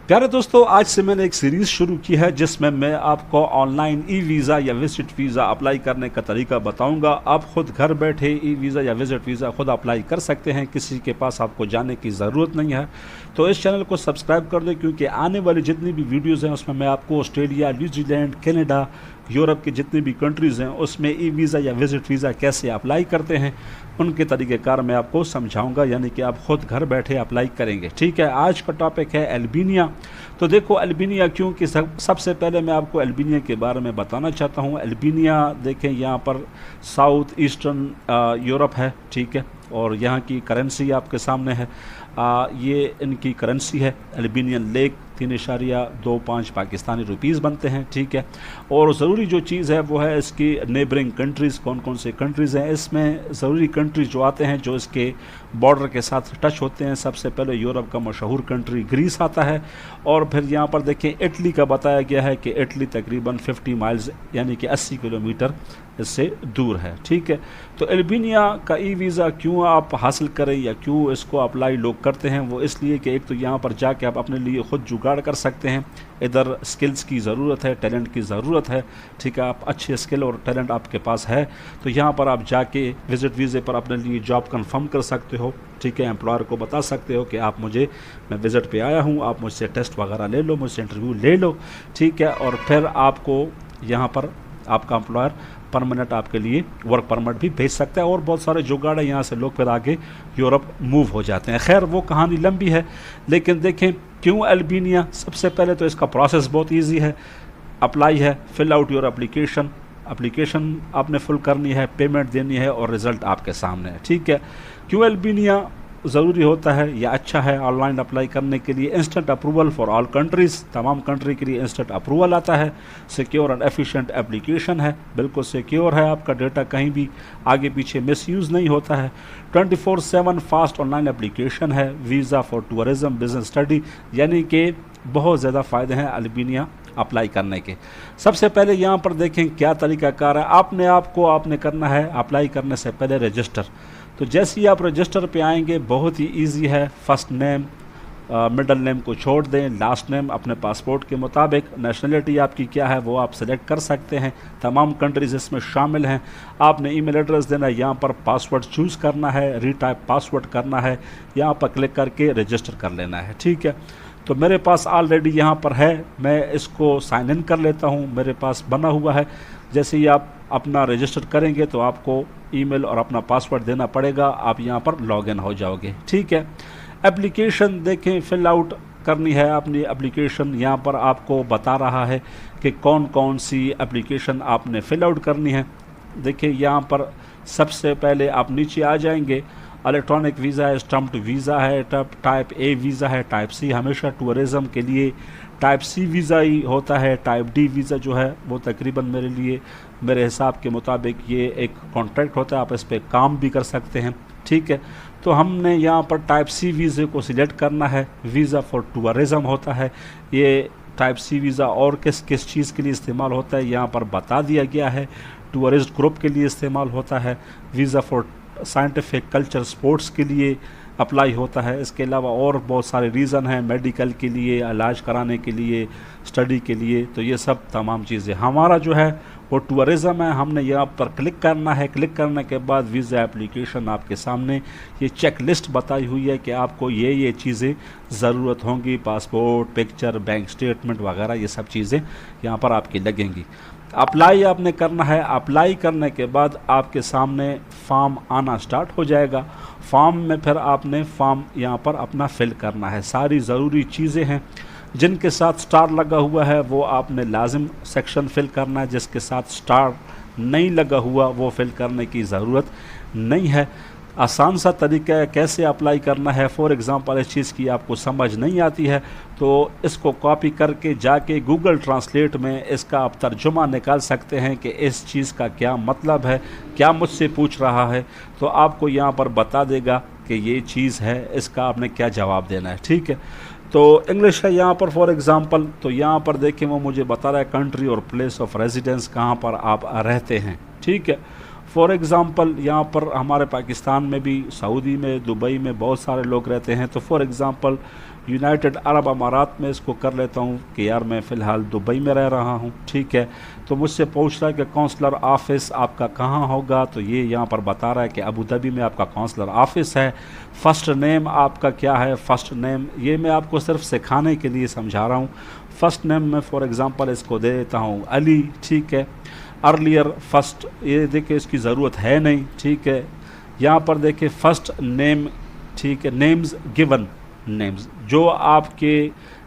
प्यारे दोस्तों, आज से मैंने एक सीरीज़ शुरू की है जिसमें मैं आपको ऑनलाइन ई वीज़ा या विजिट वीज़ा अप्लाई करने का तरीका बताऊंगा। आप खुद घर बैठे ई वीज़ा या विजिट वीज़ा खुद अप्लाई कर सकते हैं, किसी के पास आपको जाने की ज़रूरत नहीं है। तो इस चैनल को सब्सक्राइब कर दें, क्योंकि आने वाली जितनी भी वीडियोज़ हैं उसमें मैं आपको ऑस्ट्रेलिया, न्यूजीलैंड, कनाडा, यूरोप की जितनी भी कंट्रीज़ हैं उसमें ई वीज़ा या विजिट वीज़ा कैसे अप्लाई करते हैं उनके तरीक़ेकार मैं आपको समझाऊंगा, यानी कि आप खुद घर बैठे अप्लाई करेंगे। ठीक है, आज का टॉपिक है अल्बानिया। तो देखो अल्बानिया क्योंकि सबसे पहले मैं आपको अल्बानिया के बारे में बताना चाहता हूँ। अल्बानिया देखें, यहाँ पर साउथ ईस्टर्न यूरोप है, ठीक है, और यहाँ की करेंसी आपके सामने है। ये इनकी करेंसी है अल्बानियन लेक, 3.25 पाकिस्तानी रुपीज़ बनते हैं, ठीक है। और ज़रूरी जो चीज़ है वो है इसकी नेबरिंग कंट्रीज़, कौन कौन से कंट्रीज़ हैं। इसमें ज़रूरी कंट्रीज़ जो आते हैं जो इसके बॉर्डर के साथ टच होते हैं, सबसे पहले यूरोप का मशहूर कंट्री ग्रीस आता है, और फिर यहाँ पर देखें इटली का बताया गया है कि इटली तकरीबन 50 माइल्स यानी कि 80 किलोमीटर इससे दूर है, ठीक है। तो अल्बानिया का ई वीज़ा क्यों आप हासिल करें या क्यों इसको अप्लाई लोग करते हैं, वो इसलिए कि एक तो यहाँ पर जाके आप अपने लिए खुद जुगाड़ कर सकते हैं। इधर स्किल्स की ज़रूरत है, टैलेंट की ज़रूरत है, ठीक है। आप अच्छे स्किल और टैलेंट आपके पास है तो यहाँ पर आप जाके विजिट वीज़े पर अपने लिए जॉब कंफर्म कर सकते हो, ठीक है। एम्प्लॉयर को बता सकते हो कि मैं विज़िट पे आया हूँ, आप मुझसे टेस्ट वगैरह ले लो, मुझसे इंटरव्यू ले लो, ठीक है। और फिर आपको यहाँ पर आपका एम्प्लॉयर परमानेंट आपके लिए वर्क परमिट भी भेज सकता है, और बहुत सारे जुगाड़ है, यहाँ से लोग फिर आगे यूरोप मूव हो जाते हैं। खैर वो कहानी लंबी है, लेकिन देखें क्यों अल्बानिया। सबसे पहले तो इसका प्रोसेस बहुत इजी है, अप्लाई है, फिल आउट योर एप्लीकेशन आपने फुल करनी है, पेमेंट देनी है और रिज़ल्ट आपके सामने है, ठीक है। क्यों अल्बानिया ज़रूरी होता है या अच्छा है ऑनलाइन अप्लाई करने के लिए? Instant approval for all countries, तमाम कंट्री के लिए इंस्टेंट अप्रूवल आता है। सिक्योर एंड एफिशिएंट एप्लीकेशन है, बिल्कुल सिक्योर है, आपका डेटा कहीं भी आगे पीछे मिसयूज़ नहीं होता है। 24/7 फास्ट ऑनलाइन एप्लीकेशन है। Visa for tourism, business study, यानी कि बहुत ज़्यादा फ़ायदे हैं अल्बानिया अप्लाई करने के। सबसे पहले यहाँ पर देखें क्या तरीक़ाकार है। आपने करना है अप्लाई करने से पहले रजिस्टर। तो जैसे ही आप रजिस्टर पे आएंगे बहुत ही इजी है। फर्स्ट नेम, मिडल नेम को छोड़ दें, लास्ट नेम अपने पासपोर्ट के मुताबिक, नेशनलिटी आपकी क्या है वो आप सेलेक्ट कर सकते हैं। तमाम कंट्रीज़ इसमें शामिल हैं। आपने ईमेल एड्रेस देना है, यहाँ पर पासवर्ड चूज़ करना है, रीटाइप पासवर्ड करना है, यहाँ पर क्लिक करके रजिस्टर कर लेना है, ठीक है। तो मेरे पास ऑलरेडी यहाँ पर है, मैं इसको साइन इन कर लेता हूँ, मेरे पास बना हुआ है। जैसे ही आप अपना रजिस्टर करेंगे तो आपको ईमेल और अपना पासवर्ड देना पड़ेगा, आप यहाँ पर लॉगिन हो जाओगे, ठीक है। एप्लीकेशन देखें, फिल आउट करनी है अपनी एप्लीकेशन। यहाँ पर आपको बता रहा है कि कौन कौन सी एप्लीकेशन आपने फिल आउट करनी है। देखिए यहाँ पर सबसे पहले आप नीचे आ जाएंगे, इलेक्ट्रॉनिक वीज़ा है, स्टम्प्ड वीज़ा है, टाइप ए वीज़ा है, टाइप सी हमेशा टूरिज़म के लिए टाइप सी वीज़ा ही होता है। टाइप डी वीज़ा जो है वो तकरीबन मेरे हिसाब के मुताबिक ये एक कॉन्ट्रैक्ट होता है, आप इस पर काम भी कर सकते हैं, ठीक है। तो हमने यहाँ पर टाइप सी वीज़े को सिलेक्ट करना है। वीज़ा फॉर टूरिज़म होता है ये। टाइप सी वीज़ा और किस किस चीज़ के लिए इस्तेमाल होता है यहाँ पर बता दिया गया है। टूरिस्ट ग्रुप के लिए इस्तेमाल होता है। Visa for scientific, culture, sports के लिए अप्लाई होता है। इसके अलावा और बहुत सारे रीज़न हैं, मेडिकल के लिए, इलाज कराने के लिए, स्टडी के लिए। तो ये सब तमाम चीज़ें, हमारा जो है वो टूरिज़म है। हमने यहाँ पर क्लिक करना है। क्लिक करने के बाद वीज़ा एप्लीकेशन आपके सामने ये चेक लिस्ट बताई हुई है कि आपको ये चीज़ें ज़रूरत होंगी, पासपोर्ट, पिक्चर, बैंक स्टेटमेंट वगैरह, ये सब चीज़ें यहाँ पर आपकी लगेंगी। अप्लाई आपने करना है। अप्लाई करने के बाद आपके सामने फॉर्म आना स्टार्ट हो जाएगा। फॉर्म में फिर आपने फॉर्म यहाँ पर अपना फिल करना है। सारी ज़रूरी चीज़ें हैं, जिनके साथ स्टार लगा हुआ है वो आपने लाजिम सेक्शन फिल करना है, जिसके साथ स्टार नहीं लगा हुआ वो फिल करने की ज़रूरत नहीं है। आसान सा तरीका है कैसे अप्लाई करना है। फॉर एग्ज़ाम्पल इस चीज़ की आपको समझ नहीं आती है तो इसको कॉपी करके जाके गूगल ट्रांसलेट में इसका आप तर्जुमा निकाल सकते हैं कि इस चीज़ का क्या मतलब है, क्या मुझसे पूछ रहा है, तो आपको यहाँ पर बता देगा कि ये चीज़ है, इसका आपने क्या जवाब देना है, ठीक है। तो इंग्लिश है यहाँ पर फॉर एग्ज़ाम्पल। तो यहाँ पर देखें वो मुझे बता रहा है कंट्री और प्लेस ऑफ रेजिडेंस, कहाँ पर आप रहते हैं, ठीक है। फॉर एग्ज़ाम्पल यहाँ पर हमारे पाकिस्तान में भी, सऊदी में, दुबई में बहुत सारे लोग रहते हैं। तो फॉर एग्ज़ाम्पल यूनाइटेड अरब अमारात में इसको कर लेता हूँ कि यार मैं फ़िलहाल दुबई में रह रहा हूँ, ठीक है। तो मुझसे पूछ रहा है कि काउंसलर ऑफिस आपका कहाँ होगा, तो ये यहाँ पर बता रहा है कि अबू धाबी में आपका काउंसलर ऑफिस है। फ़र्स्ट नेम आपका क्या है, फ़र्स्ट नेम ये मैं आपको सिर्फ सिखाने के लिए समझा रहा हूँ। फ़र्स्ट नेम में फॉर एग्ज़ाम्पल इसको दे देता हूँ अली, ठीक है। अर्लियर फर्स्ट, ये देखिए इसकी ज़रूरत है नहीं, ठीक है। यहाँ पर देखिए फ़र्स्ट नेम, ठीक है। नेम्स गिवन, नेम्स जो आपके,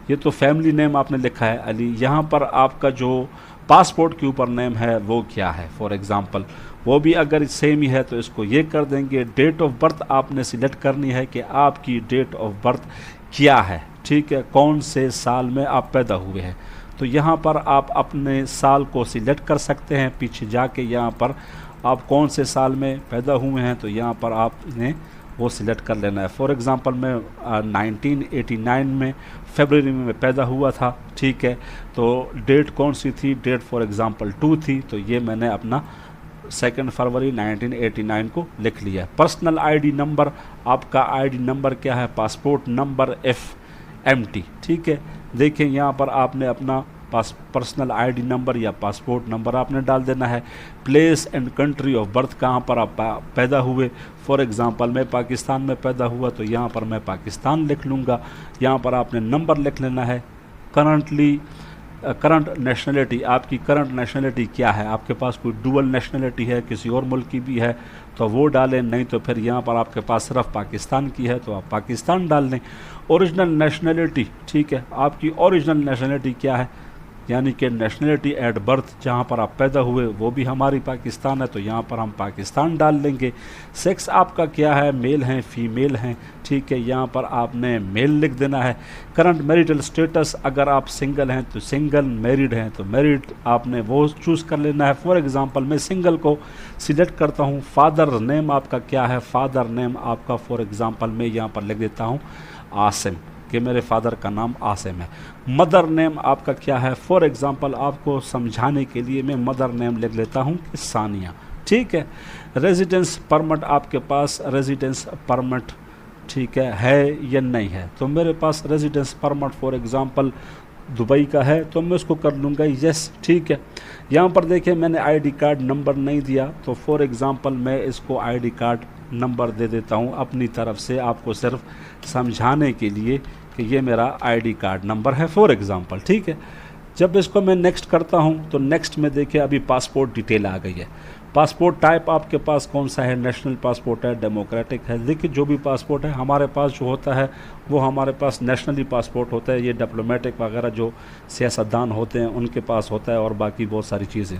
ये तो फैमिली नेम आपने लिखा है अली, यहाँ पर आपका जो पासपोर्ट के ऊपर नेम है वो क्या है, फॉर एग्ज़ाम्पल वो भी अगर सेम ही है तो इसको ये कर देंगे। डेट ऑफ बर्थ आपने सिलेक्ट करनी है कि आपकी डेट ऑफ बर्थ क्या है, ठीक है, कौन से साल में आप पैदा हुए हैं। तो यहाँ पर आप अपने साल को सिलेक्ट कर सकते हैं, पीछे जाके यहाँ पर आप कौन से साल में पैदा हुए हैं तो यहाँ पर आपने वो सिलेक्ट कर लेना है। फॉर एग्ज़ाम्पल मैं 1989 में फरवरी में पैदा हुआ था, ठीक है। तो डेट कौन सी थी, डेट फॉर एग्ज़ाम्पल 2 थी, तो ये मैंने अपना 2 फरवरी 1989 को लिख लिया। पर्सनल आईडी नंबर, आपका आईडी नंबर क्या है, पासपोर्ट नंबर FMT, ठीक है। देखें यहाँ पर आपने अपना पर्सनल आईडी नंबर या पासपोर्ट नंबर आपने डाल देना है। Place and country of birth, कहाँ पर आप पैदा हुए। फॉर एग्ज़ाम्पल मैं पाकिस्तान में पैदा हुआ तो यहाँ पर मैं पाकिस्तान लिख लूँगा। यहाँ पर आपने नंबर लिख लेना है। करंट नेशनलिटी, आपकी करंट नेशनलिटी क्या है, आपके पास कोई डुअल नेशनलिटी है, किसी और मुल्क की भी है तो वो डालें, नहीं तो फिर यहाँ पर आपके पास सिर्फ पाकिस्तान की है तो आप पाकिस्तान डाल दें। ओरिजिनल नेशनलिटी, ठीक है, आपकी ओरिजिनल नेशनलिटी क्या है, यानी कि नेशनलिटी एट बर्थ, जहाँ पर आप पैदा हुए वो भी हमारी पाकिस्तान है तो यहाँ पर हम पाकिस्तान डाल लेंगे। सेक्स आपका क्या है, मेल हैं फीमेल हैं, ठीक है, यहाँ पर आपने मेल लिख देना है। करंट मैरिटल स्टेटस, अगर आप सिंगल हैं तो सिंगल, मैरिड हैं तो मैरिड, आपने वो चूज़ कर लेना है। फॉर एग्ज़ाम्पल मैं सिंगल को सिलेक्ट करता हूँ। फादर नेम आपका क्या है, फादर नेम आपका फॉर एग्ज़ाम्पल मैं यहाँ पर लिख देता हूँ आसिम, कि मेरे फादर का नाम आसिम है। मदर नेम आपका क्या है, फॉर एग्ज़ाम्पल आपको समझाने के लिए मैं मदर नेम लिख लेता हूँ कि सानिया, ठीक है। रेजिडेंस परमिट आपके पास, रेजिडेंस परमिट, ठीक है या नहीं है, तो मेरे पास residence permit for example Dubai का है तो मैं उसको कर लूँगा यस, ठीक है। यहाँ पर देखिए मैंने आईडी कार्ड नंबर नहीं दिया तो फॉर एग्ज़ाम्पल मैं इसको आईडी कार्ड नंबर दे देता हूँ अपनी तरफ से, आपको सिर्फ समझाने के लिए कि ये मेरा आईडी कार्ड नंबर है फॉर एग्ज़ाम्पल, ठीक है। जब इसको मैं नेक्स्ट करता हूँ तो नेक्स्ट में देखिए अभी पासपोर्ट डिटेल आ गई है। पासपोर्ट टाइप आपके पास कौन सा है, नेशनल पासपोर्ट है, डेमोक्रेटिक है। देखिए जो भी पासपोर्ट है हमारे पास जो होता है वो हमारे पास नेशनली पासपोर्ट होता है, ये डिप्लोमेटिक वगैरह जो सियासतदान होते हैं उनके पास होता है और बाकी बहुत सारी चीज़ें।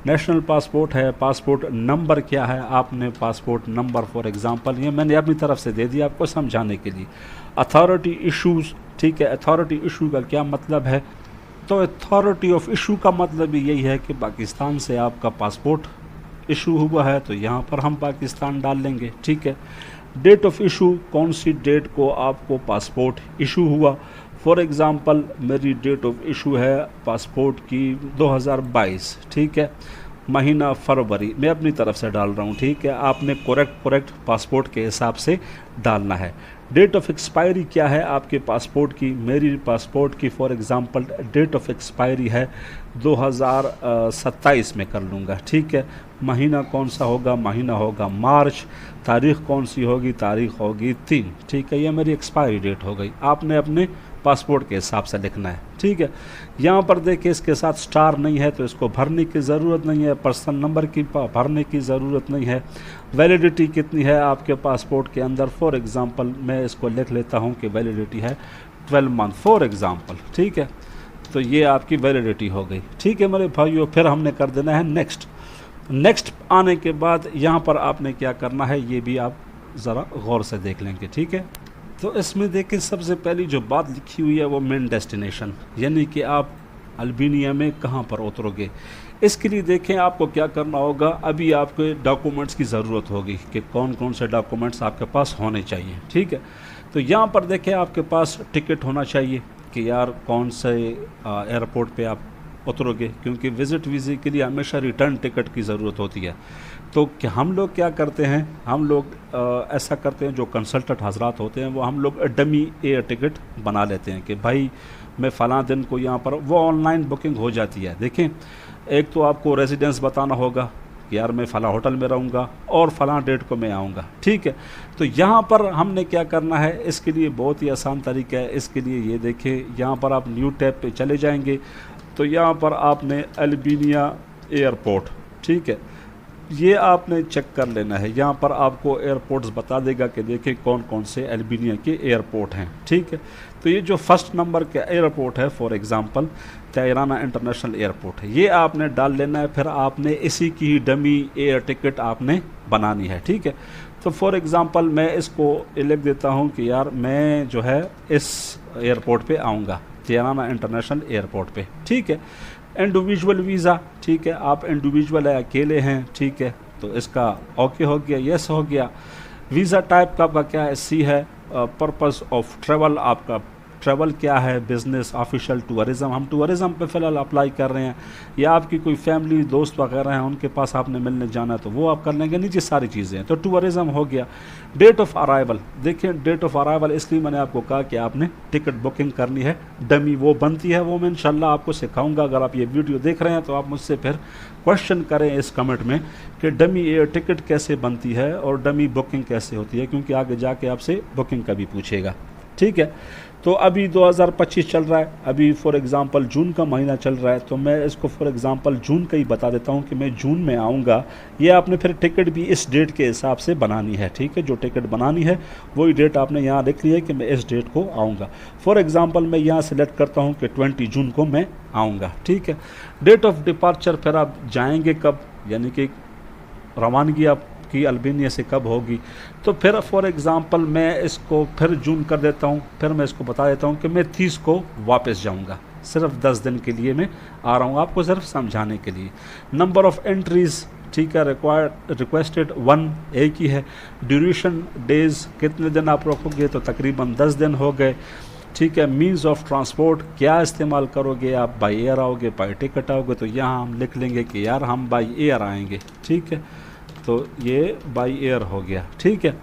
नेशनल पासपोर्ट है। पासपोर्ट नंबर क्या है, आपने पासपोर्ट नंबर फॉर एग्ज़ाम्पल ये मैंने अपनी तरफ से दे दिया आपको समझाने के लिए। अथॉरिटी इशूज़, ठीक है, अथॉरिटी इशू का क्या मतलब है, तो अथॉरिटी ऑफ इशू का मतलब यही है कि पाकिस्तान से आपका पासपोर्ट इशू हुआ है तो यहाँ पर हम पाकिस्तान डाल लेंगे, ठीक है। डेट ऑफ इशू, कौन सी डेट को आपको पासपोर्ट इशू हुआ। फॉर एग्ज़ाम्पल मेरी डेट ऑफ इशू है पासपोर्ट की 2022, ठीक है, महीना फरवरी, मैं अपनी तरफ से डाल रहा हूँ, ठीक है। आपने करेक्ट पासपोर्ट के हिसाब से डालना है। डेट ऑफ एक्सपायरी क्या है आपके पासपोर्ट की, मेरी पासपोर्ट की for example date of expiry है 2027 में कर लूँगा, ठीक है। महीना कौन सा होगा, महीना होगा मार्च। तारीख़ कौन सी होगी, तारीख़ होगी 3, ठीक है, ये मेरी एक्सपायरी डेट हो गई। आपने अपने पासपोर्ट के हिसाब से लिखना है, ठीक है। यहाँ पर देखिए इसके साथ स्टार नहीं है तो इसको भरने की ज़रूरत नहीं है, पर्सन नंबर की भरने की ज़रूरत नहीं है। वैलिडिटी कितनी है आपके पासपोर्ट के अंदर, फॉर एग्ज़ाम्पल मैं इसको लिख लेता हूँ कि वैलिडिटी है 12 मंथ फॉर एग्ज़ाम्पल, ठीक है। तो ये आपकी वैलिडिटी हो गई, ठीक है मेरे भाइयों। फिर हमने कर देना है नेक्स्ट। नेक्स्ट आने के बाद यहाँ पर आपने क्या करना है ये भी आप ज़रा गौर से देख लेंगे, ठीक है। तो इसमें देखिए सबसे पहली जो बात लिखी हुई है वो मेन डेस्टिनेशन, यानी कि आप अल्बानिया में कहाँ पर उतरोगे। इसके लिए देखें आपको क्या करना होगा, अभी आपके डॉक्यूमेंट्स की ज़रूरत होगी कि कौन कौन से डॉक्यूमेंट्स आपके पास होने चाहिए, ठीक है। तो यहाँ पर देखें आपके पास टिकट होना चाहिए कि यार कौन से एयरपोर्ट पे आप उतरोगे, क्योंकि विज़िट वीज़े के लिए हमेशा रिटर्न टिकट की ज़रूरत होती है। तो क्या हम लोग क्या करते हैं, हम लोग ऐसा करते हैं, जो कंसल्टेंट हजरात होते हैं वो हम लोग डमी एयर टिकट बना लेते हैं कि भाई मैं फ़लाँ दिन को यहाँ पर, वो ऑनलाइन बुकिंग हो जाती है। देखें, एक तो आपको रेजिडेंस बताना होगा कि यार मैं फ़लाँ होटल में रहूँगा और फ़लाँ डेट को मैं आऊँगा, ठीक है। तो यहाँ पर हमने क्या करना है, इसके लिए बहुत ही आसान तरीका है। इसके लिए ये देखें, यहाँ पर आप न्यू टैब पे चले जाएंगे तो यहाँ पर आपने अल्बानिया एयरपोर्ट, ठीक है, ये आपने चेक कर लेना है। यहाँ पर आपको एयरपोर्ट्स बता देगा कि देखें कौन कौन से अल्बानिया के एयरपोर्ट हैं, ठीक है। तो ये जो फर्स्ट नंबर का एयरपोर्ट है, for example Tirana international airport है, ये आपने डाल लेना है। फिर आपने इसी की डमी एयर टिकट आपने बनानी है, ठीक है। तो फॉर एग्ज़ाम्पल मैं इसको लिख देता हूँ कि यार मैं जो है इस एयरपोर्ट पे आऊँगा, तिराना इंटरनेशनल एयरपोर्ट पे, ठीक है। इंडिविजुअल वीज़ा, ठीक है, आप इंडिविजुअल है, अकेले हैं, ठीक है, तो इसका ओके हो गया, यस हो गया। वीज़ा टाइप का आपका क्या है, सी है। पर्पस ऑफ ट्रैवल, आपका ट्रैवल क्या है, बिज़नेस, ऑफिशियल, टूरिज़म, हम टूरिज़म पे फ़िलहाल अप्लाई कर रहे हैं, या आपकी कोई फैमिली दोस्त वगैरह हैं उनके पास आपने मिलने जाना है तो वो आप कर लेंगे, नीचे सारी चीज़ें हैं, तो टूरिज़म हो गया। डेट ऑफ अराइवल, देखिए डेट ऑफ अराइवल इसलिए मैंने आपको कहा कि आपने टिकट बुकिंग करनी है, डमी वो बनती है, वो मैं इंशाल्लाह आपको सिखाऊंगा। अगर आप ये वीडियो देख रहे हैं तो आप मुझसे फिर क्वेश्चन करें इस कमेंट में कि डमी एयर टिकट कैसे बनती है और डमी बुकिंग कैसे होती है, क्योंकि आगे जाके आपसे बुकिंग का भी पूछेगा, ठीक है। तो अभी 2025 चल रहा है, अभी फॉर एग्ज़ाम्पल जून का महीना चल रहा है, तो मैं इसको फॉर एग्ज़ाम्पल जून का ही बता देता हूँ कि मैं जून में आऊँगा। ये आपने फिर टिकट भी इस डेट के हिसाब से बनानी है, ठीक है। जो टिकट बनानी है वही डेट आपने यहाँ लिख ली है कि मैं इस डेट को आऊँगा। फॉर एग्ज़ाम्पल मैं यहाँ सेलेक्ट करता हूँ कि 20 जून को मैं आऊँगा, ठीक है। डेट ऑफ डिपार्चर, फिर आप जाएँगे कब, यानी कि रवानगी आप की अल्बानिया से कब होगी, तो फिर फॉर एग्ज़ाम्पल मैं इसको फिर जून कर देता हूँ। फिर मैं इसको बता देता हूँ कि मैं 30 को वापस जाऊँगा, सिर्फ 10 दिन के लिए मैं आ रहा हूँ, आपको सिर्फ समझाने के लिए। नंबर ऑफ़ एंट्रीज़, ठीक है, रिक्वेस्टेड 1 एक ही है। ड्यूरेशन डेज़, कितने दिन आप रखोगे, तो तकरीबन 10 दिन हो गए, ठीक है। मीन्स ऑफ ट्रांसपोर्ट, क्या इस्तेमाल करोगे, आप बाई एयर आओगे, बाई टिकट आओगे, तो यहाँ हम लिख लेंगे कि यार हम बाई एयर आएंगे, ठीक है। तो ये बाई एयर हो गया, ठीक है।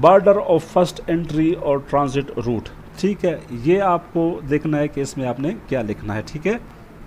बॉर्डर ऑफ फर्स्ट एंट्री और ट्रांजिट रूट, ठीक है, ये आपको देखना है कि इसमें आपने क्या लिखना है, ठीक है।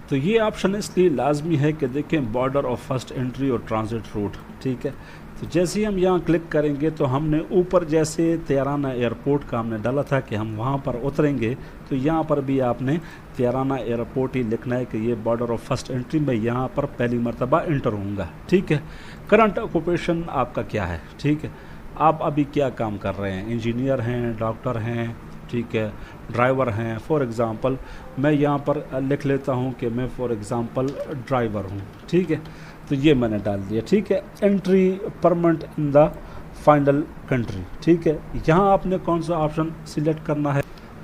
तो ये ऑप्शन इसलिए लाजमी है कि देखें बॉर्डर ऑफ फर्स्ट एंट्री और ट्रांजिट रूट, ठीक है। तो जैसे ही हम यहाँ क्लिक करेंगे तो हमने ऊपर जैसे तिराना एयरपोर्ट का हमने डाला था कि हम वहाँ पर उतरेंगे, तो यहाँ पर भी आपने तिराना एयरपोर्ट ही लिखना है कि ये बॉर्डर ऑफ फर्स्ट एंट्री में यहाँ पर पहली मरतबा इंटर होऊंगा, ठीक है। करंट ऑक्यूपेशन आपका क्या है, ठीक है, आप अभी क्या काम कर रहे हैं, इंजीनियर हैं, डॉक्टर हैं, ठीक है, ड्राइवर हैं। फॉर एग्ज़ाम्पल मैं यहाँ पर लिख लेता हूँ कि मैं फॉर एग्ज़ाम्पल ड्राइवर हूँ, ठीक है, तो ये मैंने डाल दिया, ठीक है। Entry permanent in the final country, ठीक है, यहाँ आपने कौन सा ऑप्शन सिलेक्ट करना है,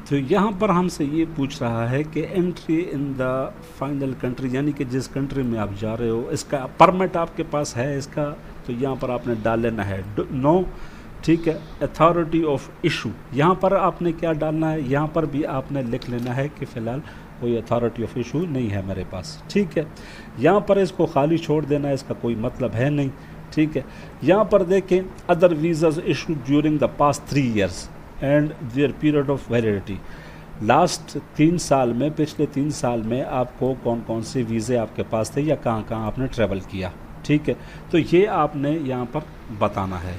तो यहाँ पर हमसे ये पूछ रहा है कि entry in the final country, यानी कि जिस कंट्री में आप जा रहे हो इसका परमिट आपके पास है इसका, तो यहाँ पर आपने डाल लेना है नो, ठीक है। अथॉरिटी ऑफ इशू, यहाँ पर आपने क्या डालना है, यहाँ पर भी आपने लिख लेना है कि फ़िलहाल कोई अथॉरिटी ऑफ इशू नहीं है मेरे पास, ठीक है। यहाँ पर इसको खाली छोड़ देना है, इसका कोई मतलब है नहीं, ठीक है। यहाँ पर देखें other visas issue during the past 3 years and there period of validity, last 3 साल में, पिछले 3 साल में आपको कौन कौन से वीज़े आपके पास थे या कहाँ कहाँ आपने ट्रैवल किया, ठीक है। तो ये आपने यहाँ पर बताना है।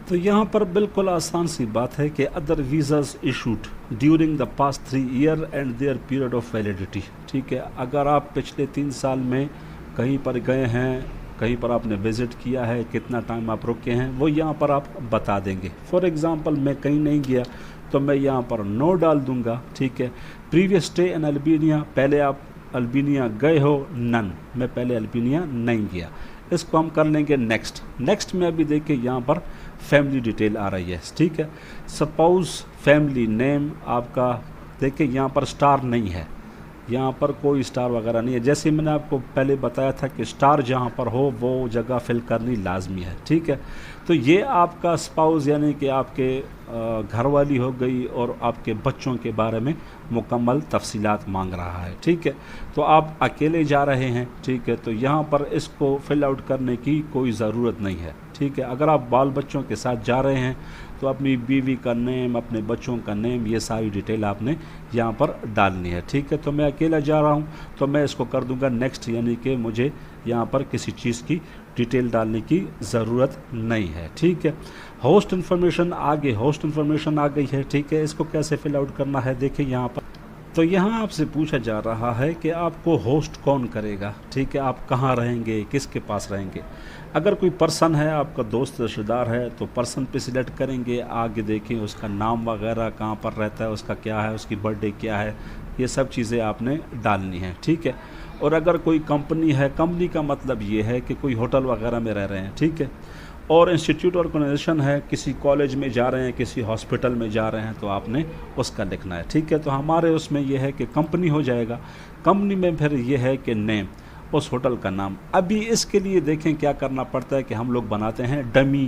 तो यहाँ पर बिल्कुल आसान सी बात है कि other visas issued during the past 3 year and there period of validity, ठीक है। अगर आप पिछले 3 साल में कहीं पर गए हैं, कहीं पर आपने विज़िट किया है, कितना टाइम आप रुके हैं, वो यहाँ पर आप बता देंगे। फॉर एग्ज़ाम्पल मैं कहीं नहीं गया तो मैं यहाँ पर नो डाल दूँगा, ठीक है। प्रीवियस स्टे इन अल्बानिया, पहले आप अल्बानिया गए हो, नन, मैं पहले अल्बानिया नहीं गया, इसको हम कर लेंगे नेक्स्ट। नेक्स्ट में अभी देखिए यहाँ पर फैमिली डिटेल आ रही है, ठीक है। सपोज़ फैमिली नेम आपका, देखिए यहाँ पर स्टार नहीं है, यहाँ पर कोई स्टार वगैरह नहीं है। जैसे मैंने आपको पहले बताया था कि स्टार जहाँ पर हो वो जगह फिल करनी लाजमी है, ठीक है। तो ये आपका स्पाउस यानी कि आपके घर वाली हो गई और आपके बच्चों के बारे में मुकम्मल तफसीलात मांग रहा है। ठीक है, तो आप अकेले जा रहे हैं, ठीक है, तो यहाँ पर इसको फिल आउट करने की कोई ज़रूरत नहीं है। ठीक है, अगर आप बाल बच्चों के साथ जा रहे हैं तो अपनी बीवी का नेम, अपने बच्चों का नेम, ये सारी डिटेल आपने यहाँ पर डालनी है। ठीक है, तो मैं अकेला जा रहा हूँ तो मैं इसको कर दूँगा नेक्स्ट, यानी कि मुझे यहाँ पर किसी चीज़ की डिटेल डालने की ज़रूरत नहीं है। ठीक है, होस्ट इन्फॉर्मेशन आगे, होस्ट इन्फॉर्मेशन आ गई है। ठीक है, इसको कैसे फिल आउट करना है देखिए यहाँ पर। तो यहाँ आपसे पूछा जा रहा है कि आपको होस्ट कौन करेगा। ठीक है, आप कहाँ रहेंगे, किसके पास रहेंगे। अगर कोई पर्सन है, आपका दोस्त रिश्तेदार है, तो पर्सन पे सिलेक्ट करेंगे। आगे देखें उसका नाम वगैरह, कहाँ पर रहता है, उसका क्या है, उसकी बर्थडे क्या है, ये सब चीज़ें आपने डालनी है। ठीक है, और अगर कोई कंपनी है, कंपनी का मतलब ये है कि कोई होटल वगैरह में रह रहे हैं। ठीक है, और इंस्टीट्यूट ऑर्गेनाइजेशन है, किसी कॉलेज में जा रहे हैं, किसी हॉस्पिटल में जा रहे हैं, तो आपने उसका लिखना है। ठीक है, तो हमारे उसमें यह है कि कंपनी हो जाएगा। कंपनी में फिर ये है कि नेम, उस होटल का नाम। अभी इसके लिए देखें क्या करना पड़ता है कि हम लोग बनाते हैं डमी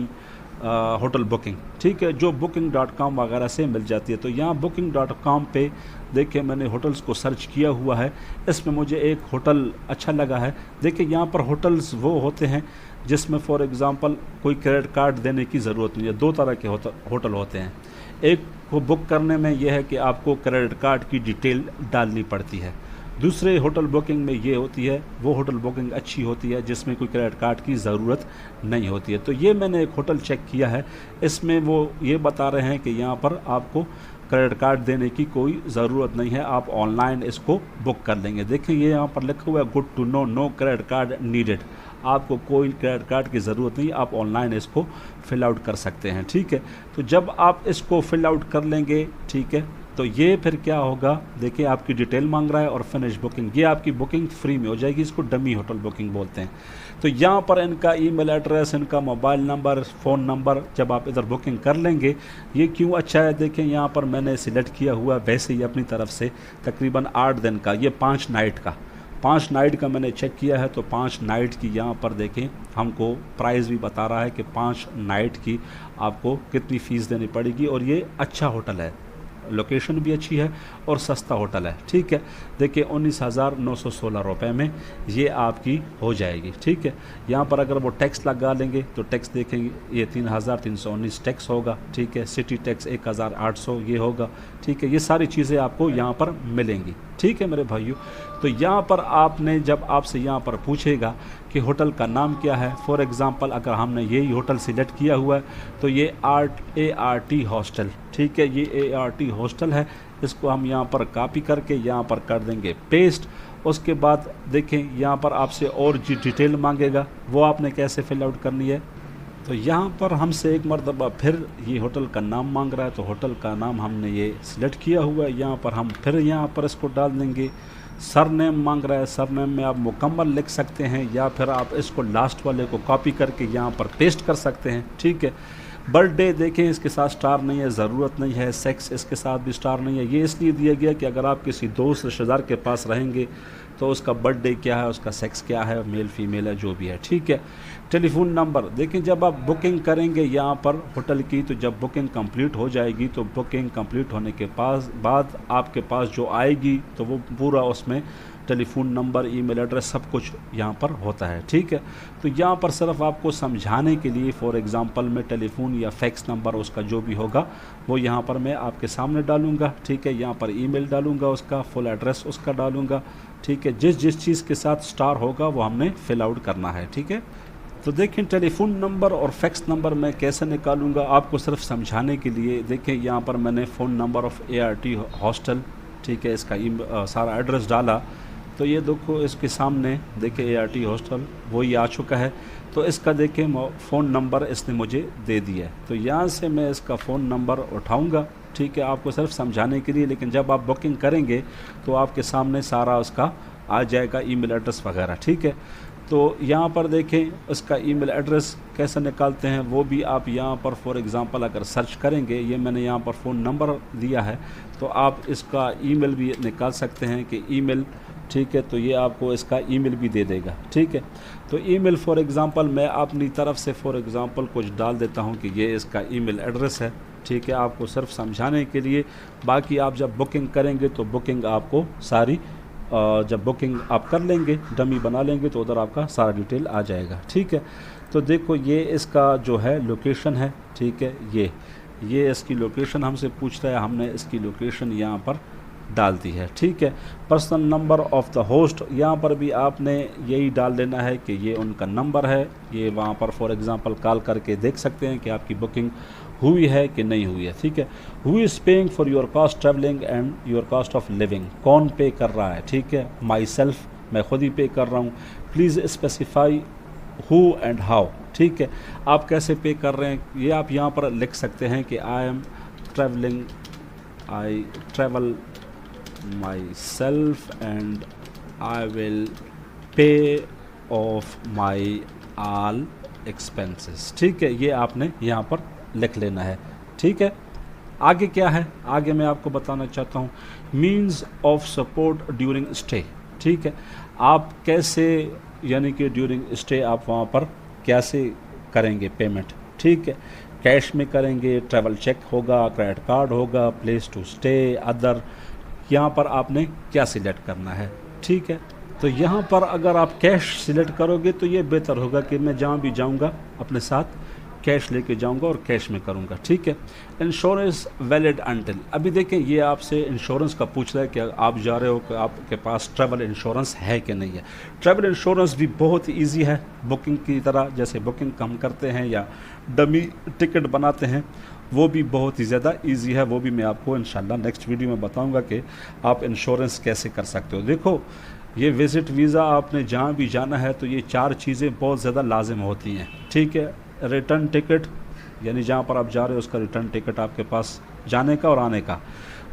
होटल बुकिंग। ठीक है, जो booking.com वगैरह से मिल जाती है। तो यहाँ booking.com पे देखिए मैंने होटल्स को सर्च किया हुआ है, इसमें मुझे एक होटल अच्छा लगा है। देखिए यहाँ पर होटल्स वो होते हैं जिसमें फॉर एग्ज़ाम्पल कोई क्रेडिट कार्ड देने की ज़रूरत नहीं है। दो तरह के होटल होते हैं। एक को बुक करने में यह है कि आपको क्रेडिट कार्ड की डिटेल डालनी पड़ती है। दूसरे होटल बुकिंग में ये होती है, वो होटल बुकिंग अच्छी होती है जिसमें कोई क्रेडिट कार्ड की ज़रूरत नहीं होती है। तो ये मैंने एक होटल चेक किया है, इसमें वो ये बता रहे हैं कि यहाँ पर आपको क्रेडिट कार्ड देने की कोई ज़रूरत नहीं है, आप ऑनलाइन इसको बुक कर लेंगे। देखिए ये यहाँ पर लिखा हुआ है good to know, no credit card needed. आपको कोई क्रेडिट कार्ड की ज़रूरत नहीं, आप ऑनलाइन इसको फिल आउट कर सकते हैं। ठीक है, तो जब आप इसको फिल आउट कर लेंगे, ठीक है, तो ये फिर क्या होगा, देखिए आपकी डिटेल मांग रहा है और फिनिश बुकिंग, ये आपकी बुकिंग फ्री में हो जाएगी। इसको डमी होटल बुकिंग बोलते हैं। तो यहाँ पर इनका ईमेल एड्रेस, इनका मोबाइल नंबर, फ़ोन नंबर जब आप इधर बुकिंग कर लेंगे, ये क्यों अच्छा है देखें यहाँ पर मैंने सिलेक्ट किया हुआ वैसे ही अपनी तरफ से तकरीबन 8 दिन का, ये 5 नाइट का, 5 नाइट का मैंने चेक किया है। तो 5 नाइट की यहाँ पर देखें हमको प्राइस भी बता रहा है कि 5 नाइट की आपको कितनी फ़ीस देनी पड़ेगी। और ये अच्छा होटल है, लोकेशन भी अच्छी है और सस्ता होटल है। ठीक है, देखिए 19,916 रुपये में ये आपकी हो जाएगी। ठीक है, यहाँ पर अगर वो टैक्स लगा लेंगे तो टैक्स देखेंगे ये 3,319 टैक्स होगा। ठीक है, सिटी टैक्स 1,800 ये होगा। ठीक है, ये सारी चीज़ें आपको यहाँ पर मिलेंगी। ठीक है मेरे भाइयों, तो यहाँ पर आपने जब आपसे यहाँ पर पूछेगा कि होटल का नाम क्या है, फॉर एग्ज़ाम्पल अगर हमने यही होटल सिलेक्ट किया हुआ है तो ये ART हॉस्टल। ठीक है, ये ART हॉस्टल है, इसको हम यहाँ पर कॉपी करके यहाँ पर कर देंगे पेस्ट। उसके बाद देखें यहाँ पर आपसे और जी डिटेल मांगेगा, वो आपने कैसे फिल आउट करनी है। तो यहाँ पर हमसे एक मरतबा फिर ये होटल का नाम मांग रहा है, तो होटल का नाम हमने ये सिलेक्ट किया हुआ है। यहाँ पर हम फिर यहाँ पर इसको डाल देंगे। सरनेम मांग रहा है, सरनेम में आप मुकम्मल लिख सकते हैं या फिर आप इसको लास्ट वाले को कॉपी करके यहाँ पर पेस्ट कर सकते हैं। ठीक है, बर्थडे देखें इसके साथ स्टार नहीं है, ज़रूरत नहीं है। सेक्स इसके साथ भी स्टार नहीं है, ये इसलिए दिया गया कि अगर आप किसी दोस्त रिश्तेदार के पास रहेंगे तो उसका बर्थडे क्या है, उसका सेक्स क्या है, मेल फीमेल है, जो भी है। ठीक है, टेलीफोन नंबर देखें जब आप बुकिंग करेंगे यहाँ पर होटल की, तो जब बुकिंग कंप्लीट हो जाएगी तो बुकिंग कंप्लीट होने के बाद आपके पास जो आएगी तो वो पूरा उसमें टेलीफोन नंबर, ईमेल एड्रेस सब कुछ यहाँ पर होता है। ठीक है, तो यहाँ पर सिर्फ आपको समझाने के लिए फॉर एग्ज़ाम्पल मैं टेलीफोन या फैक्स नंबर उसका जो भी होगा वो यहाँ पर मैं आपके सामने डालूँगा। ठीक है, यहाँ पर ईमेल डालूँगा, उसका फुल एड्रेस उसका डालूँगा। ठीक है, जिस चीज़ के साथ स्टार होगा वो हमने फिल आउट करना है। ठीक है, तो देखें टेलीफोन नंबर और फैक्स नंबर मैं कैसे निकालूंगा आपको सिर्फ समझाने के लिए। देखें यहाँ पर मैंने phone number of ART hostel, ठीक है, इसका सारा एड्रेस डाला। तो ये देखो इसके सामने देखिए ART हॉस्टल वही आ चुका है। तो इसका देखें फ़ोन नंबर इसने मुझे दे दिया है। तो यहाँ से मैं इसका फ़ोन नंबर उठाऊँगा। ठीक है, आपको सिर्फ समझाने के लिए, लेकिन जब आप बुकिंग करेंगे तो आपके सामने सारा उसका आ जाएगा, ईमेल एड्रेस वगैरह। ठीक है, तो यहाँ पर देखें उसका ईमेल एड्रेस कैसे निकालते हैं वो भी आप यहाँ पर फॉर एग्ज़ाम्पल अगर सर्च करेंगे, ये मैंने यहाँ पर फ़ोन नंबर दिया है तो आप इसका ईमेल भी निकाल सकते हैं कि ईमेल। ठीक है, तो ये आपको इसका ईमेल भी दे देगा। ठीक है, तो ईमेल फॉर एग्ज़ाम्पल मैं अपनी तरफ से फॉर एग्ज़ाम्पल कुछ डाल देता हूँ कि ये इसका ईमेल एड्रेस है। ठीक है, आपको सिर्फ समझाने के लिए। बाकी आप जब बुकिंग करेंगे तो बुकिंग आपको सारी जब बुकिंग आप कर लेंगे, डमी बना लेंगे, तो उधर आपका सारा डिटेल आ जाएगा। ठीक है, तो देखो ये इसका जो है लोकेशन है। ठीक है, ये इसकी लोकेशन हमसे पूछ रहा है, हमने इसकी लोकेशन यहाँ पर डाल दी है। ठीक है, personal number of the host, यहाँ पर भी आपने यही डाल देना है कि ये उनका नंबर है। ये वहाँ पर फॉर एग्ज़ाम्पल कॉल करके देख सकते हैं कि आपकी बुकिंग हुई है कि नहीं हुई है। ठीक है, who is paying for your cost travelling and your cost of living, कौन पे कर रहा है। ठीक है, माई सेल्फ, मैं खुद ही पे कर रहा हूँ। Please specify who and how. ठीक है, आप कैसे पे कर रहे हैं ये आप यहाँ पर लिख सकते हैं कि I travel my self and I will pay of my all expenses. ठीक है, ये आपने यहाँ पर लिख लेना है। ठीक है, आगे क्या है, आगे मैं आपको बताना चाहता हूँ means of support during stay. ठीक है, आप कैसे यानी कि ड्यूरिंग स्टे आप वहाँ पर कैसे करेंगे पेमेंट। ठीक है, कैश में करेंगे, ट्रैवल चेक होगा, क्रेडिट कार्ड होगा, प्लेस टू स्टे, अदर, यहाँ पर आपने क्या सिलेक्ट करना है। ठीक है, तो यहाँ पर अगर आप कैश सिलेक्ट करोगे तो ये बेहतर होगा कि मैं जहाँ भी जाऊँगा अपने साथ कैश लेके जाऊंगा और कैश में करूंगा। ठीक है, इंश्योरेंस वैलिड अंटिल, अभी देखें ये आपसे इंश्योरेंस का पूछ रहा है कि आप जा रहे हो कि आपके पास ट्रैवल इंश्योरेंस है कि नहीं है। ट्रैवल इंश्योरेंस भी बहुत ईजी है, बुकिंग की तरह, जैसे बुकिंग हम करते हैं या डमी टिकट बनाते हैं, वो भी बहुत ही ज़्यादा ईजी है। वो भी मैं आपको इंशाल्लाह नेक्स्ट वीडियो में बताऊँगा कि आप इंश्योरेंस कैसे कर सकते हो। देखो, ये विज़िट वीज़ा आपने जहाँ भी जाना है तो ये 4 चीज़ें बहुत ज़्यादा लाजिम होती हैं। ठीक है, रिटर्न टिकट, यानी जहाँ पर आप जा रहे हो उसका रिटर्न टिकट आपके पास जाने का और आने का।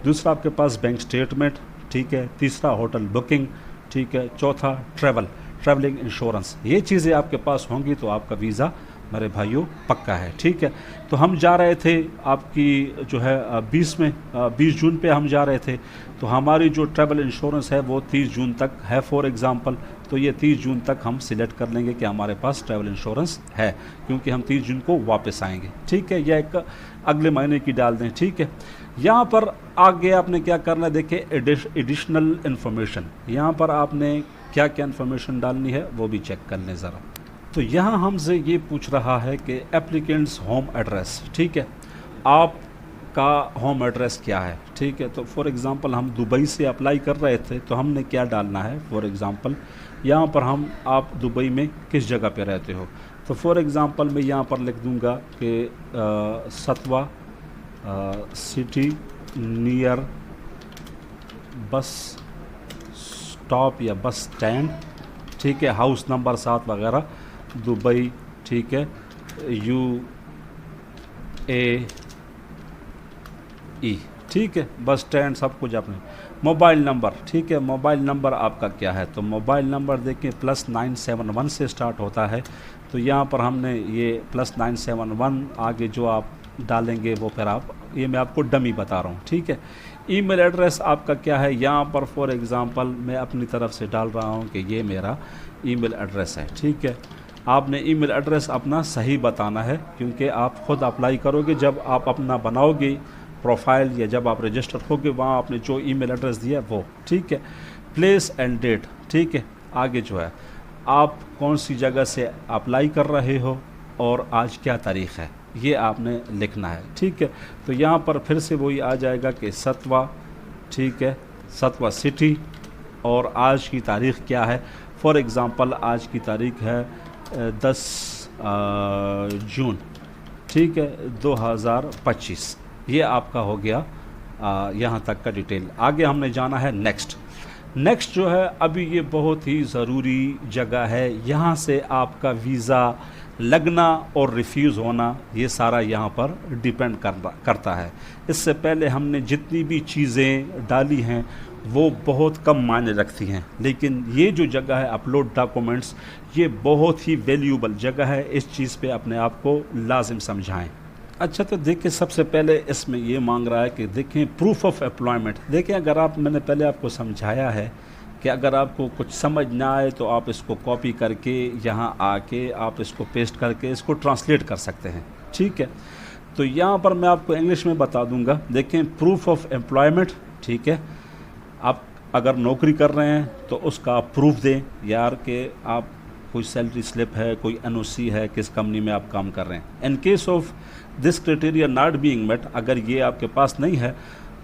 दूसरा आपके पास बैंक स्टेटमेंट। ठीक है, तीसरा होटल बुकिंग। ठीक है, चौथा ट्रैवलिंग इंश्योरेंस। ये चीज़ें आपके पास होंगी तो आपका वीज़ा मेरे भाइयों पक्का है। ठीक है, तो हम जा रहे थे आपकी जो है 20 जून पे हम जा रहे थे, तो हमारी जो ट्रैवल इंश्योरेंस है वो 30 जून तक है फॉर एग्ज़ाम्पल। तो ये 30 जून तक हम सिलेक्ट कर लेंगे कि हमारे पास ट्रैवल इंश्योरेंस है, क्योंकि हम 30 जून को वापस आएंगे। ठीक है, या एक अगले महीने की डाल दें। ठीक है, यहाँ पर आगे आपने क्या करना है, देखिए एडिशनल इन्फॉर्मेशन, यहाँ पर आपने क्या क्या इन्फॉर्मेशन डालनी है वो भी चेक कर लें ज़रा। तो यहाँ हमसे ये पूछ रहा है कि एप्लीकेंट्स होम एड्रेस। ठीक है, आपका होम एड्रेस क्या है। ठीक है, तो फॉर एग्ज़ाम्पल हम दुबई से अप्लाई कर रहे थे तो हमने क्या डालना है, फॉर एग्ज़ाम्पल यहाँ पर आप दुबई में किस जगह पे रहते हो, तो फॉर एग्ज़ाम्पल मैं यहाँ पर लिख दूँगा कि सतवा सिटी नियर बस स्टॉप या बस स्टैंड। ठीक है, हाउस नंबर 7 वगैरह, दुबई। ठीक है, UAE। ठीक है, बस स्टैंड सब कुछ आपने। मोबाइल नंबर, ठीक है, मोबाइल नंबर आपका क्या है, तो मोबाइल नंबर देखें +971 से स्टार्ट होता है। तो यहाँ पर हमने ये +971 आगे जो आप डालेंगे वो फिर आप, ये मैं आपको डमी बता रहा हूँ। ठीक है, ईमेल एड्रेस आपका क्या है, यहाँ पर फॉर एग्ज़ाम्पल मैं अपनी तरफ से डाल रहा हूँ कि ये मेरा ईमेल एड्रेस है। ठीक है, आपने ईमेल एड्रेस अपना सही बताना है, क्योंकि आप ख़ुद अप्लाई करोगे, जब आप अपना बनाओगे प्रोफाइल या जब आप रजिस्टर होगे वहाँ आपने जो ईमेल एड्रेस दिया वो। ठीक है, प्लेस एंड डेट। ठीक है, आगे जो है आप कौन सी जगह से अप्लाई कर रहे हो और आज क्या तारीख़ है, ये आपने लिखना है। ठीक है, तो यहाँ पर फिर से वही आ जाएगा कि सतवा। ठीक है, सतवा सिटी, और आज की तारीख़ क्या है, फॉर एग्ज़ाम्पल आज की तारीख़ है 10 जून। ठीक है, 2025। ये आपका हो गया यहाँ तक का डिटेल। आगे हमने जाना है नेक्स्ट जो है, अभी ये बहुत ही ज़रूरी जगह है, यहाँ से आपका वीज़ा लगना और रिफ्यूज़ होना ये सारा यहाँ पर डिपेंड करता है। इससे पहले हमने जितनी भी चीज़ें डाली हैं वो बहुत कम मायने रखती हैं, लेकिन ये जो जगह है अपलोड डॉक्यूमेंट्स, ये बहुत ही वैल्यूबल जगह है। इस चीज़ पे अपने आप को लाजिम समझाएं। अच्छा, तो देखिए सबसे पहले इसमें ये मांग रहा है कि देखें प्रूफ ऑफ एम्प्लॉयमेंट। देखें, अगर आप, मैंने पहले आपको समझाया है कि अगर आपको कुछ समझ ना आए तो आप इसको कॉपी करके यहाँ आके आप इसको पेस्ट करके इसको ट्रांसलेट कर सकते हैं। ठीक है, तो यहाँ पर मैं आपको इंग्लिश में बता दूंगा। देखें, प्रूफ ऑफ एम्प्लॉयमेंट, ठीक है, आप अगर नौकरी कर रहे हैं तो उसका प्रूफ दें यार कि आप कोई सैलरी स्लिप है, कोई एनओसी है, किस कंपनी में आप काम कर रहे हैं। In case of this criteria not being met, अगर ये आपके पास नहीं है,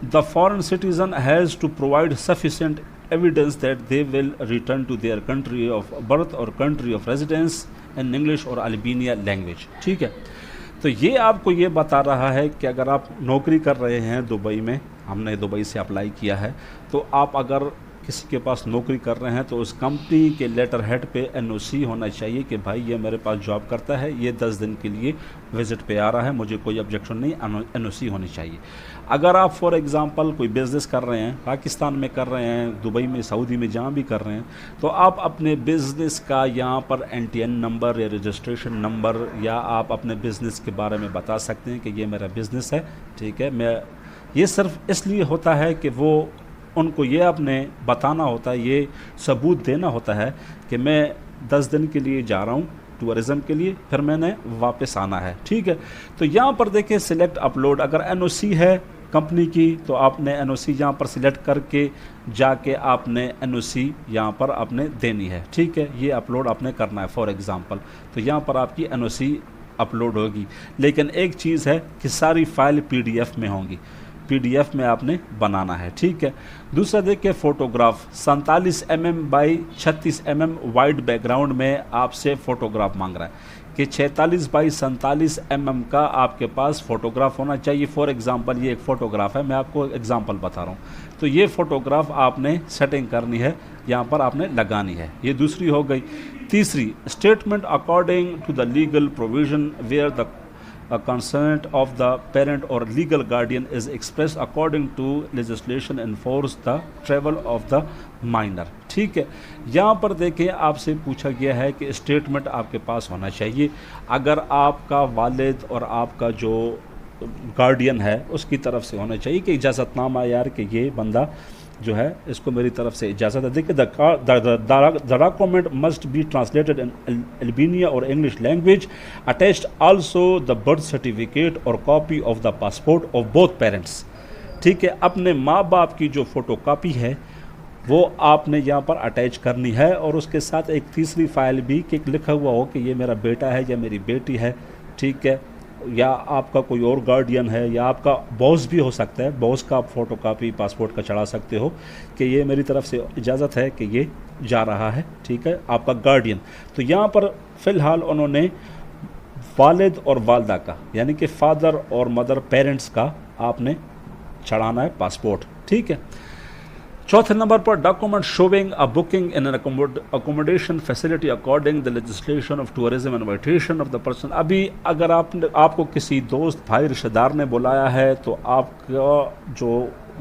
the foreign citizen has to provide sufficient evidence that they will return to their country of birth और country of residence in English और अल्बानिया लैंग्वेज, ठीक है। तो ये आपको ये बता रहा है कि अगर आप नौकरी कर रहे हैं दुबई में, हमने दुबई से अप्लाई किया है, तो आप अगर किसी के पास नौकरी कर रहे हैं तो उस कंपनी के लेटर हेड पे एनओसी होना चाहिए कि भाई ये मेरे पास जॉब करता है, ये 10 दिन के लिए विज़िट पे आ रहा है, मुझे कोई ऑब्जेक्शन नहीं, एनओसी होनी चाहिए। अगर आप फॉर एग्जांपल कोई बिज़नेस कर रहे हैं, पाकिस्तान में कर रहे हैं, दुबई में, सऊदी में, जहाँ भी कर रहे हैं, तो आप अपने बिज़नेस का यहाँ पर NTN नंबर या रजिस्ट्रेशन नंबर या आप अपने बिज़नेस के बारे में बता सकते हैं कि ये मेरा बिज़नेस है, ठीक है। मैं ये सिर्फ इसलिए होता है कि वो उनको ये अपने बताना होता है, ये सबूत देना होता है कि मैं 10 दिन के लिए जा रहा हूँ टूरिज़म के लिए, फिर मैंने वापस आना है, ठीक है। तो यहाँ पर देखिए सिलेक्ट अपलोड, अगर एनओसी है कंपनी की तो आपने एनओसी यहाँ पर सिलेक्ट करके जाके आपने एनओसी यहाँ पर आपने देनी है, ठीक है। ये अपलोड आपने करना है फॉर एग्ज़ाम्पल, तो यहाँ पर आपकी एनओसी अपलोड होगी। लेकिन एक चीज़ है कि सारी फाइल PDF में होंगी, PDF में आपने बनाना है, ठीक है। दूसरा देखिए photograph, 47 mm by 36 mm wide background में आपसे फ़ोटोग्राफ मांग रहा है कि 46 बाई 47 mm का आपके पास फ़ोटोग्राफ होना चाहिए। फॉर एग्ज़ाम्पल ये एक फ़ोटोग्राफ है, मैं आपको एग्ज़ाम्पल बता रहा हूँ। तो ये फ़ोटोग्राफ आपने सेटिंग करनी है, यहाँ पर आपने लगानी है। ये दूसरी हो गई। तीसरी, statement according to the legal provision where the consent of the parent or legal guardian is expressed according to legislation enforce the travel of the minor, ठीक है। यहाँ पर देखिए आपसे पूछा गया है कि स्टेटमेंट आपके पास होना चाहिए। अगर आपका वालिद और आपका जो गार्डियन है उसकी तरफ से होना चाहिए कि इजाज़तनामा यार कि ये बंदा जो है इसको मेरी तरफ से इजाज़त है। देखिए the document must be translated in Albania और English language, attached also the birth certificate और copy of the passport of both parents, ठीक है। अपने माँ बाप की जो फ़ोटो कापी है वो आपने यहाँ पर अटैच करनी है, और उसके साथ एक तीसरी फाइल भी कि लिखा हुआ हो कि ये मेरा बेटा है या मेरी बेटी है, ठीक है, या आपका कोई और गार्डियन है या आपका बॉस भी हो सकता है, बॉस का आप फ़ोटो कापी पासपोर्ट का चढ़ा सकते हो कि ये मेरी तरफ से इजाज़त है कि ये जा रहा है, ठीक है, आपका गार्डियन। तो यहाँ पर फ़िलहाल उन्होंने वालिद और वालदा का यानी कि फ़ादर और मदर पेरेंट्स का आपने चढ़ाना है पासपोर्ट, ठीक है। चौथे नंबर पर document showing a booking in an accommodation facility according the legislation of tourism invitation of the person. अभी अगर आपको किसी दोस्त भाई रिश्तेदार ने बुलाया है तो आपका जो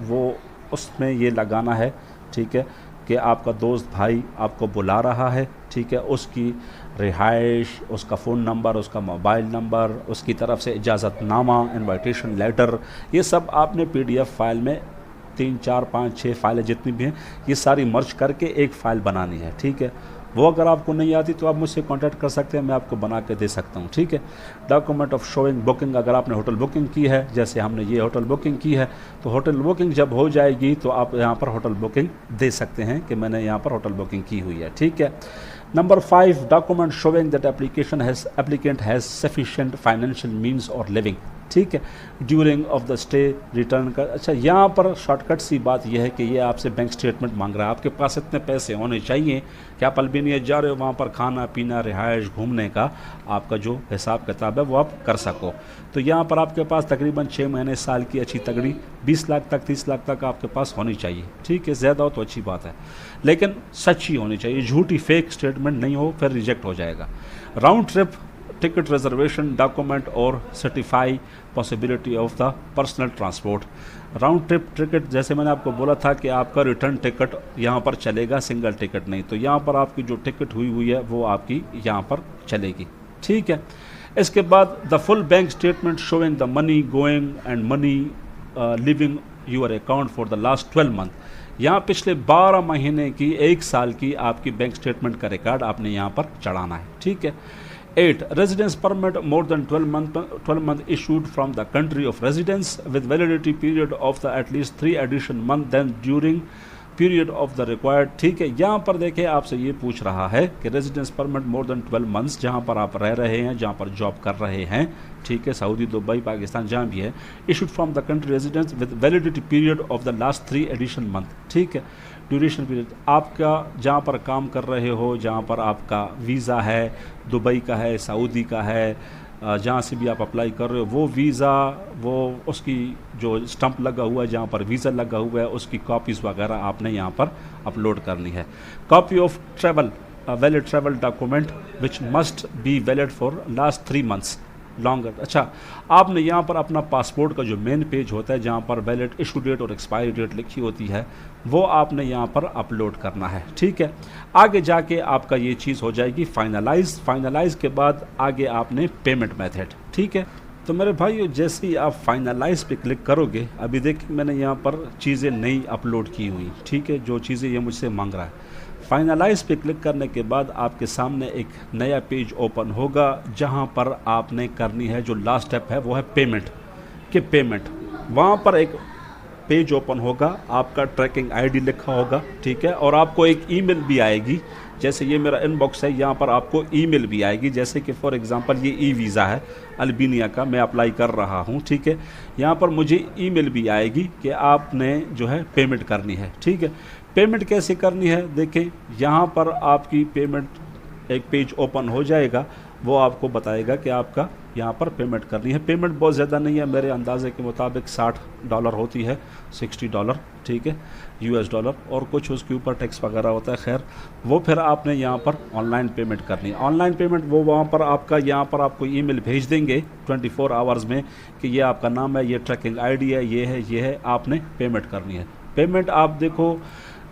वो उसमें ये लगाना है, ठीक है, कि आपका दोस्त भाई आपको बुला रहा है, ठीक है, उसकी रिहाइश, उसका फ़ोन नंबर, उसका मोबाइल नंबर, उसकी तरफ से इजाज़तनामा, इन्विटेशन लेटर, ये सब आपने PDF फाइल में 3, 4, 5, 6 फाइलें जितनी भी हैं ये सारी मर्ज करके एक फ़ाइल बनानी है, ठीक है। वो अगर आपको नहीं आती तो आप मुझसे कांटेक्ट कर सकते हैं, मैं आपको बना के दे सकता हूँ, ठीक है। डॉक्यूमेंट ऑफ शोइंग बुकिंग, अगर आपने होटल बुकिंग की है, जैसे हमने ये होटल बुकिंग की है, तो होटल बुकिंग जब हो जाएगी तो आप यहाँ पर होटल बुकिंग दे सकते हैं कि मैंने यहाँ पर होटल बुकिंग की हुई है, ठीक है। Number 5, document showing that applicant has sufficient financial means और लिविंग, ठीक है, during of the stay return का। अच्छा, यहाँ पर शॉर्टकट सी बात यह है कि ये आपसे बैंक स्टेटमेंट मांग रहा है, आपके पास इतने पैसे होने चाहिए कि आप अल्बानिया जा रहे हो, वहाँ पर खाना पीना रिहाइश घूमने का आपका जो हिसाब किताब है वो आप कर सको। तो यहाँ पर आपके पास तकरीबन 6 महीने साल की अच्छी तगड़ी 20 लाख तक 30 लाख तक आपके पास होनी चाहिए, ठीक है। ज़्यादा हो तो अच्छी बात है, लेकिन सच्ची होनी चाहिए, झूठी फेक स्टेटमेंट नहीं हो, फिर रिजेक्ट हो जाएगा। Round trip ticket reservation document और certify possibility of the personal transport. Round trip ticket, जैसे मैंने आपको बोला था कि आपका रिटर्न टिकट यहाँ पर चलेगा, सिंगल टिकट नहीं, तो यहाँ पर आपकी जो टिकट हुई है वो आपकी यहाँ पर चलेगी, ठीक है। इसके बाद the full bank statement showing the money going and money leaving your account for the last 12 month, यहाँ पिछले 12 महीने की 1 साल की आपकी बैंक स्टेटमेंट का रिकॉर्ड आपने यहाँ पर चढ़ाना है, ठीक है। 8. Residence permit more than 12 month issued from the country of residence with validity period of the at least 3 additional month then during period of the required. ठीक है, यहाँ पर देखें आपसे ये पूछ रहा है कि residence permit more than 12 months जहाँ पर आप रह रहे हैं, जहाँ पर जॉब कर रहे हैं, ठीक है, सऊदी, दुबई, पाकिस्तान जहाँ भी है, issued from the country residence with validity period of the last 3 additional month. ठीक है, ड्यूरेशन पीरियड आपका जहाँ पर काम कर रहे हो, जहाँ पर आपका वीज़ा है, दुबई का है, सऊदी का है, जहाँ से भी आप अप्लाई कर रहे हो, वो वीज़ा, वो उसकी जो स्टंप लगा हुआ है, जहाँ पर वीज़ा लगा हुआ है, उसकी कॉपीज़ वगैरह आपने यहाँ पर अपलोड करनी है। Copy of travel valid travel document which must be valid for last 3 months longer. अच्छा, आपने यहाँ पर अपना पासपोर्ट का जो मेन पेज होता है, जहाँ पर वैलिड इशू डेट और एक्सपायरी डेट लिखी होती है, वो आपने यहाँ पर अपलोड करना है। ठीक है, आगे जाके आपका ये चीज़ हो जाएगी फाइनलाइज के बाद आगे आपने पेमेंट मेथड। ठीक है, तो मेरे भाई जैसे ही आप फाइनलाइज पे क्लिक करोगे, अभी देखिए मैंने यहाँ पर चीज़ें नई अपलोड की हुई, ठीक है, जो चीज़ें ये मुझसे मांग रहा है। फाइनलाइज पे क्लिक करने के बाद आपके सामने एक नया पेज ओपन होगा, जहां पर आपने करनी है जो लास्ट स्टेप है वो है पेमेंट। वहां पर एक पेज ओपन होगा, आपका ट्रैकिंग आईडी लिखा होगा, ठीक है, और आपको एक ईमेल भी आएगी। जैसे ये मेरा इनबॉक्स है, यहाँ पर आपको ईमेल भी आएगी, जैसे कि फॉर एग्जांपल ये ई वीज़ा है अल्बानिया का, मैं अप्लाई कर रहा हूँ। ठीक है, यहाँ पर मुझे ईमेल भी आएगी कि आपने जो है पेमेंट करनी है। ठीक है, पेमेंट कैसे करनी है, देखें यहाँ पर आपकी पेमेंट एक पेज ओपन हो जाएगा, वो आपको बताएगा कि आपका यहाँ पर पेमेंट करनी है। पेमेंट बहुत ज़्यादा नहीं है, मेरे अंदाजे के मुताबिक $60 होती है, $60, ठीक है, US$, और कुछ उसके ऊपर टैक्स वगैरह होता है। खैर, वो फिर आपने यहाँ पर ऑनलाइन पेमेंट करनी है। ऑनलाइन पेमेंट वो वहाँ पर आपका, यहाँ पर आपको ईमेल भेज देंगे 24 आवर्स में कि ये आपका नाम है, ये ट्रैकिंग आईडी है, ये है, आपने पेमेंट करनी है। पेमेंट आप देखो,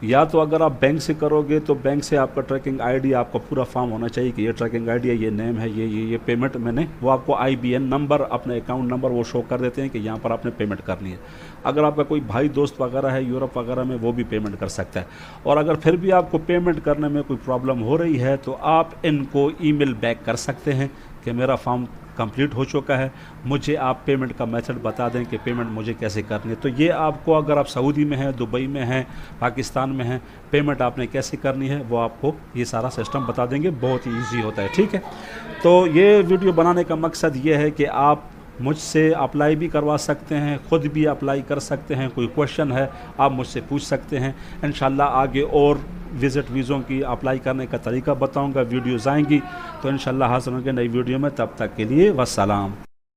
या तो अगर आप बैंक से करोगे तो बैंक से आपका ट्रैकिंग आईडी, आपका पूरा फॉर्म होना चाहिए कि ये ट्रैकिंग आईडी है, ये नेम है, ये पेमेंट मैंने, वो आपको IBN नंबर, अपने अकाउंट नंबर वो शो कर देते हैं कि यहाँ पर आपने पेमेंट करनी है। अगर आपका कोई भाई दोस्त वगैरह है यूरोप वगैरह में, वो भी पेमेंट कर सकता है। और अगर फिर भी आपको पेमेंट करने में कोई प्रॉब्लम हो रही है तो आप इनको ईमेल बैक कर सकते हैं कि मेरा फॉर्म कंप्लीट हो चुका है, मुझे आप पेमेंट का मेथड बता दें कि पेमेंट मुझे कैसे करनी है। तो ये आपको, अगर आप सऊदी में हैं, दुबई में हैं, पाकिस्तान में हैं, पेमेंट आपने कैसे करनी है वो आपको ये सारा सिस्टम बता देंगे, बहुत ही ईजी होता है। ठीक है, तो ये वीडियो बनाने का मकसद ये है कि आप मुझसे अप्लाई भी करवा सकते हैं, ख़ुद भी अप्लाई कर सकते हैं, कोई क्वेश्चन है आप मुझसे पूछ सकते हैं। इंशाल्लाह आगे और विज़िट वीज़ों की अप्लाई करने का तरीका बताऊंगा, वीडियोज़ आएंगी तो इंशाल्लाह हाज़िर होंगे नई वीडियो में। तब तक के लिए वस्सलाम।